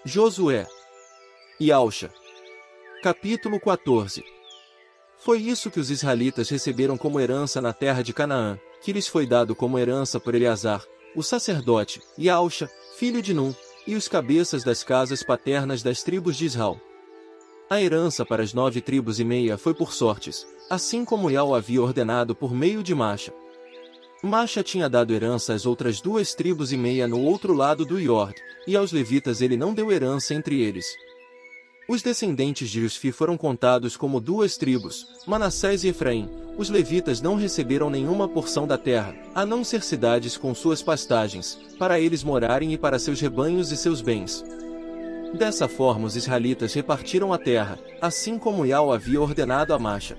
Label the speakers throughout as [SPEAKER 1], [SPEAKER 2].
[SPEAKER 1] Josué e Auxa. Capítulo 14. Foi isso que os israelitas receberam como herança na terra de Canaã, que lhes foi dado como herança por Eleazar, o sacerdote, e Auxa, filho de Num, e os cabeças das casas paternas das tribos de Israel. A herança para as 9 tribos e meia foi por sortes, assim como Iau havia ordenado por meio de Macha. Macha tinha dado herança às outras 2 tribos e meia no outro lado do Iorde, e aos levitas ele não deu herança entre eles. Os descendentes de Usfi foram contados como 2 tribos, Manassés e Efraim. Os levitas não receberam nenhuma porção da terra, a não ser cidades com suas pastagens, para eles morarem e para seus rebanhos e seus bens. Dessa forma os israelitas repartiram a terra, assim como Iau havia ordenado a Macha.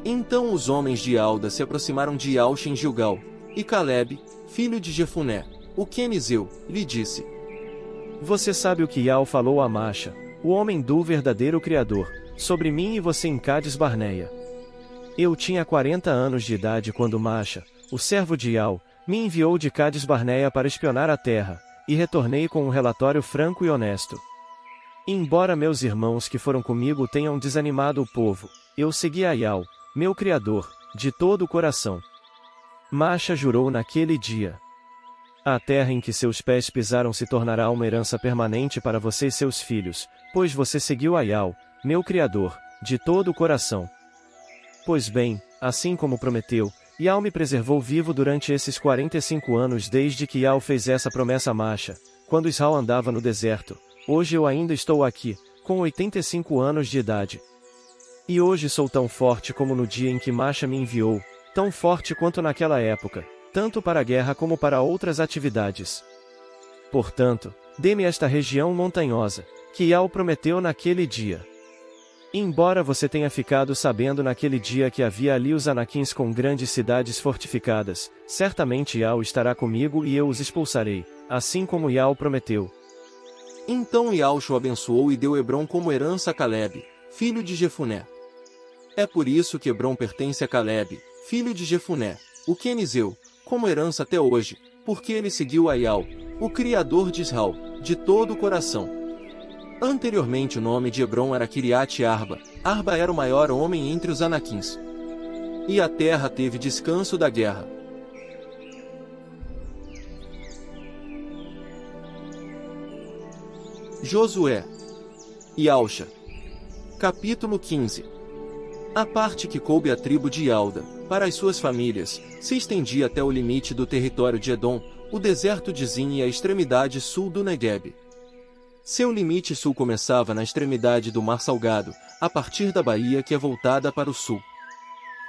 [SPEAKER 1] Então os homens de Alda se aproximaram de Iauxa em Gilgal, e Calebe, filho de Jefuné, o quenizeu, lhe disse:
[SPEAKER 2] Você sabe o que Iau falou a Macha, o homem do verdadeiro Criador, sobre mim e você em Cádiz Barneia. Eu tinha 40 anos de idade quando Macha, o servo de Iau, me enviou de Cádiz Barneia para espionar a terra, e retornei com um relatório franco e honesto. Embora meus irmãos que foram comigo tenham desanimado o povo, eu segui a Iau, meu Criador, de todo o coração. Macha jurou naquele dia: a terra em que seus pés pisaram se tornará uma herança permanente para você e seus filhos, pois você seguiu a Iau, meu Criador, de todo o coração. Pois bem, assim como prometeu, Iau me preservou vivo durante esses 45 anos desde que Iau fez essa promessa a Macha, quando Israel andava no deserto. Hoje eu ainda estou aqui, com 85 anos de idade. E hoje sou tão forte como no dia em que Macha me enviou, tão forte quanto naquela época, tanto para a guerra como para outras atividades. Portanto, dê-me esta região montanhosa, que Iau prometeu naquele dia. Embora você tenha ficado sabendo naquele dia que havia ali os anaquins com grandes cidades fortificadas, certamente Iau estará comigo e eu os expulsarei, assim como Iau prometeu.
[SPEAKER 1] Então Iauxa o abençoou e deu Hebrom como herança a Calebe, filho de Jefuné. É por isso que Hebrom pertence a Calebe, filho de Jefuné, o quenizeu, como herança até hoje, porque ele seguiu a Iau, o Criador de Israel, de todo o coração. Anteriormente o nome de Hebrom era Kiriat Arba. Arba era o maior homem entre os anaquins. E a terra teve descanso da guerra. Josué e Auxa. Capítulo 15. A parte que coube à tribo de Alda, para as suas famílias, se estendia até o limite do território de Edom, o deserto de Zin e a extremidade sul do Negueb. Seu limite sul começava na extremidade do Mar Salgado, a partir da baía que é voltada para o sul.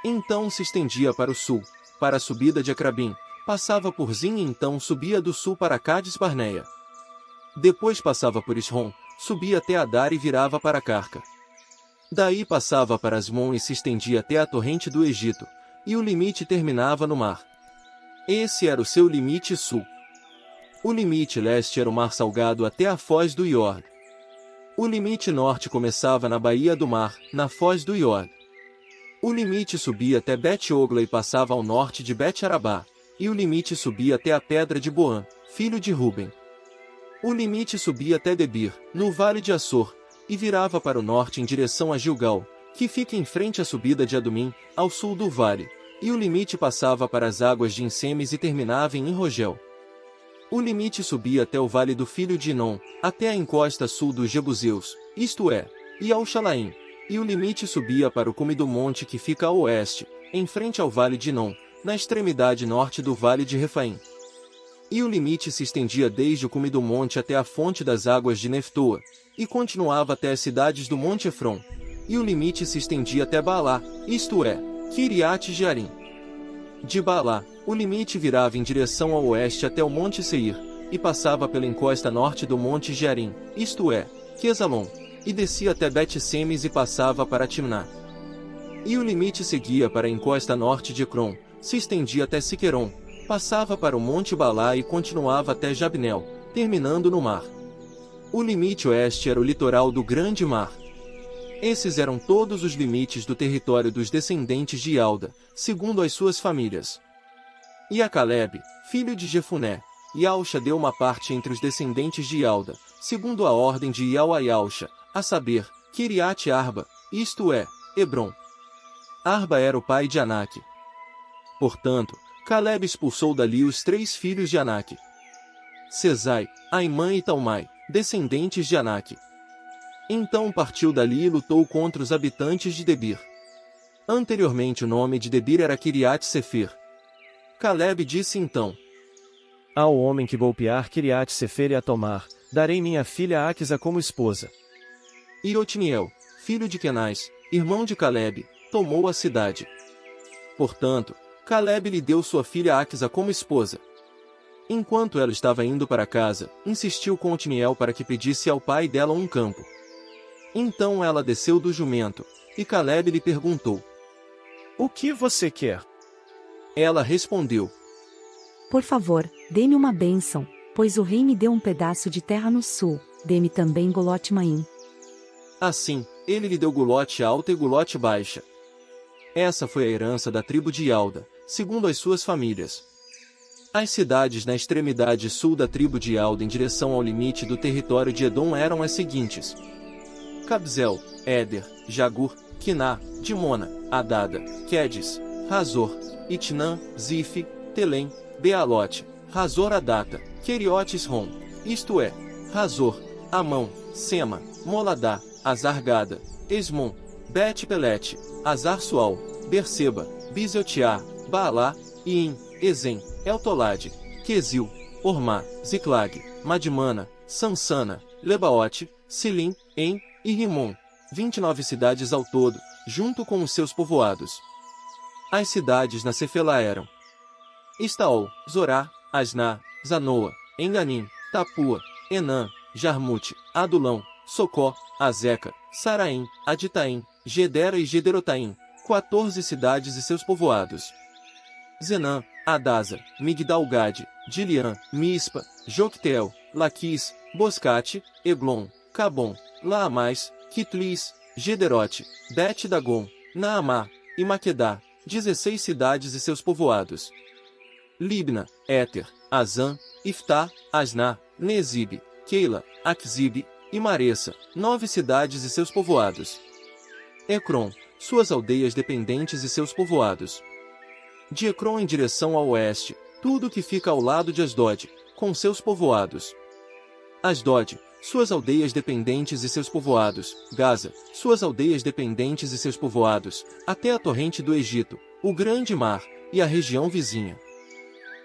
[SPEAKER 1] Então se estendia para o sul, para a subida de Acrabim, passava por Zin e então subia do sul para Cádiz Barneia. Depois passava por Isrom, subia até Adar e virava para Carca. Daí passava para Asmon e se estendia até a torrente do Egito, e o limite terminava no mar. Esse era o seu limite sul. O limite leste era o Mar Salgado até a foz do Iorde. O limite norte começava na baía do mar, na foz do Iorde. O limite subia até Bet-Ogla e passava ao norte de Bet-Arabá, e o limite subia até a pedra de Boã, filho de Ruben. O limite subia até Debir, no vale de Assor, e virava para o norte em direção a Gilgal, que fica em frente à subida de Adumim, ao sul do vale, e o limite passava para as águas de Insemes e terminava em Enrogel. O limite subia até o vale do filho de Inom, até a encosta sul dos Jebuseus, isto é, e ao Xalaim, e o limite subia para o cume do monte que fica a oeste, em frente ao vale de Inom, na extremidade norte do vale de Refaim. E o limite se estendia desde o cume do monte até a fonte das águas de Neftoa, e continuava até as cidades do monte Efron. E o limite se estendia até Baalá, isto é, Kiriat Jearim. De Baalá, o limite virava em direção ao oeste até o monte Seir, e passava pela encosta norte do monte Jearim, isto é, Quesalon, e descia até Bet-Semes e passava para Timná. E o limite seguia para a encosta norte de Ecrom, se estendia até Siqueron, passava para o monte Baalá e continuava até Jabnel, terminando no mar. O limite oeste era o litoral do Grande Mar. Esses eram todos os limites do território dos descendentes de Alda, segundo as suas famílias. E a Calebe, filho de Jefuné, Yausha deu uma parte entre os descendentes de Ialda, segundo a ordem de Ial a Yausha, a saber, Kiriat Arba, isto é, Hebron. Arba era o pai de Anak. Portanto, Caleb expulsou dali os 3 filhos de Anak: Sesai, Aimã e Talmai, descendentes de Anak. Então partiu dali e lutou contra os habitantes de Debir. Anteriormente o nome de Debir era Kiriat Sefer. Caleb disse então:
[SPEAKER 2] Ao homem que golpear Kiriat Sefer e a tomar, darei minha filha Aquisa como esposa.
[SPEAKER 1] E Otniel, filho de Kenaz, irmão de Caleb, tomou a cidade. Portanto, Caleb lhe deu sua filha Aquisa como esposa. Enquanto ela estava indo para casa, insistiu com Otniel para que pedisse ao pai dela um campo. Então ela desceu do jumento, e Caleb lhe perguntou:
[SPEAKER 2] O que você quer?
[SPEAKER 1] Ela respondeu:
[SPEAKER 3] Por favor, dê-me uma bênção, pois o rei me deu um pedaço de terra no sul, dê-me também Golote-Maim.
[SPEAKER 1] Assim, ele lhe deu Gulote alta e Gulote baixa. Essa foi a herança da tribo de Ialda, segundo as suas famílias. As cidades na extremidade sul da tribo de Ialda em direção ao limite do território de Edom eram as seguintes: Cabzel, Éder, Jagur, Quiná, Dimona, Adada, Quedes, Razor, Itnã, Zif, Telém, Bealote, Razor Adata, Queriotes Rom, isto é, Razor, Amão, Sema, Moladá, Azargada, Esmon, Bet-Pelete, Azar-Sual, Berseba, Bizeotiá, Baalá, Iim, Ezem, Eltolade, Quesil, Ormá, Ziclag, Madmana, Sansana, Lebaote, Silim, En e Rimon, 29 cidades ao todo, junto com os seus povoados. As cidades na Cefela eram Estaol, Zorá, Asná, Zanoa, Enganim, Tapua, Enã, Jarmute, Adulão, Socó, Azeca, Saraim, Aditaim, Gedera e Gederotaim, 14 cidades e seus povoados. Zenã, Adasa, Migdal-Gade, Dilian, Mispa, Jocteel, Laquis, Boscate, Eglon, Cabom, Laamais, Quitlis, Gederote, Bet-Dagon, Naamá e Maquedá, 16 cidades e seus povoados. Libna, Éter, Azã, Iftá, Asná, Nezibe, Keila, Aquzibe e Maressa, 9 cidades e seus povoados. Ecrom, suas aldeias dependentes e seus povoados. De Ecrom em direção ao oeste, tudo que fica ao lado de Asdod, com seus povoados. Asdod, suas aldeias dependentes e seus povoados. Gaza, suas aldeias dependentes e seus povoados, até a torrente do Egito, o grande mar, e a região vizinha.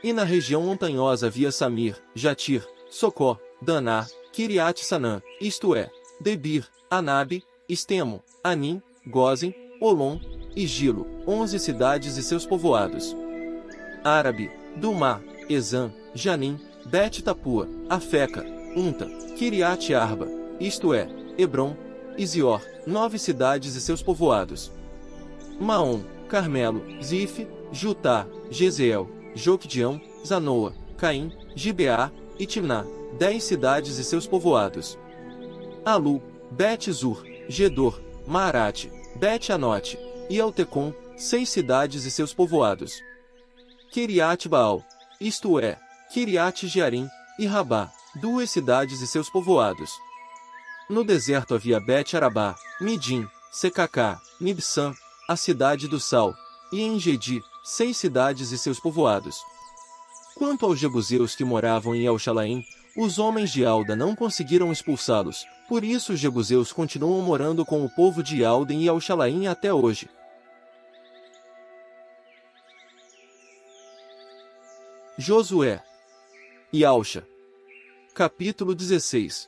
[SPEAKER 1] E na região montanhosa havia Samir, Jatir, Socó, Daná, Kiriat Sanã, isto é, Debir, Anabe, Estemo, Anim, Gozem, Olom e Gilo, 11 cidades e seus povoados. Árabe, Dumá, Ezã, Janim, Bet-Tapua, Afeca, Unta, Kiriat Arba, isto é, Hebron, e Zior, 9 cidades e seus povoados. Maom, Carmelo, Zif, Jutá, Jezeel, Joquedeão, Zanoa, Caim, Gibeá e Timná, 10 cidades e seus povoados. Alu, Bet-Zur, Gedor, Maarate, Bet-Anote e Eltecom, 6 cidades e seus povoados. Kiriat Baal, isto é, Kiriat Jearim e Rabá, 2 cidades e seus povoados. No deserto havia Bet-Arabá, Midim, Secacá, Nibsam, a cidade do Sal, e Engedi, 6 cidades e seus povoados. Quanto aos jebuseus que moravam em El-Shalaim, os homens de Alda não conseguiram expulsá-los, por isso os jebuseus continuam morando com o povo de Alda em El-Shalaim até hoje. Josué. Yausha. Capítulo 16.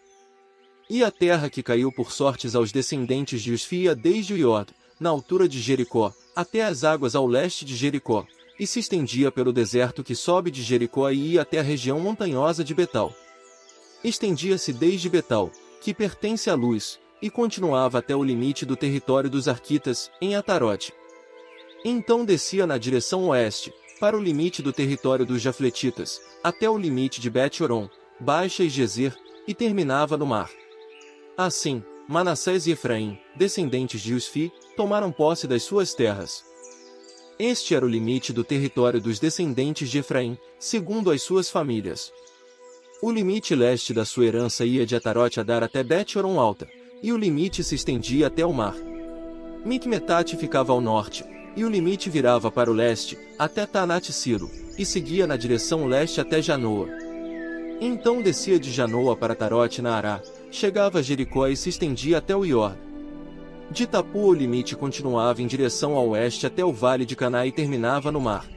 [SPEAKER 1] E a terra que caiu por sortes aos descendentes de Usfia desde o Iord, na altura de Jericó, até as águas ao leste de Jericó, e se estendia pelo deserto que sobe de Jericó e ia até a região montanhosa de Betal. Estendia-se desde Betal, que pertence à Luz, e continuava até o limite do território dos Arquitas, em Atarote. Então descia na direção oeste, para o limite do território dos Jafletitas, até o limite de Bet-Horon, Baixa e Gezer, e terminava no mar. Assim, Manassés e Efraim, descendentes de Usfi, tomaram posse das suas terras. Este era o limite do território dos descendentes de Efraim, segundo as suas famílias. O limite leste da sua herança ia de Atarote Adar até Bet-horon Alta, e o limite se estendia até o mar. Micmetate ficava ao norte, e o limite virava para o leste, até Tanat-Silo, e seguia na direção leste até Janoa. Então descia de Janoa para Tarote Naará, chegava a Jericó e se estendia até o Iorda. De Tapua o limite continuava em direção ao oeste até o vale de Caná e terminava no mar.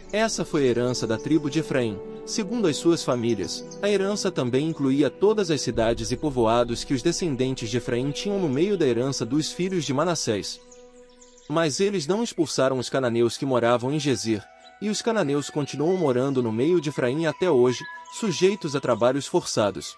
[SPEAKER 1] Essa foi a herança da tribo de Efraim, segundo as suas famílias. A herança também incluía todas as cidades e povoados que os descendentes de Efraim tinham no meio da herança dos filhos de Manassés. Mas eles não expulsaram os cananeus que moravam em Gezer, e os cananeus continuam morando no meio de Efraim até hoje, sujeitos a trabalhos forçados.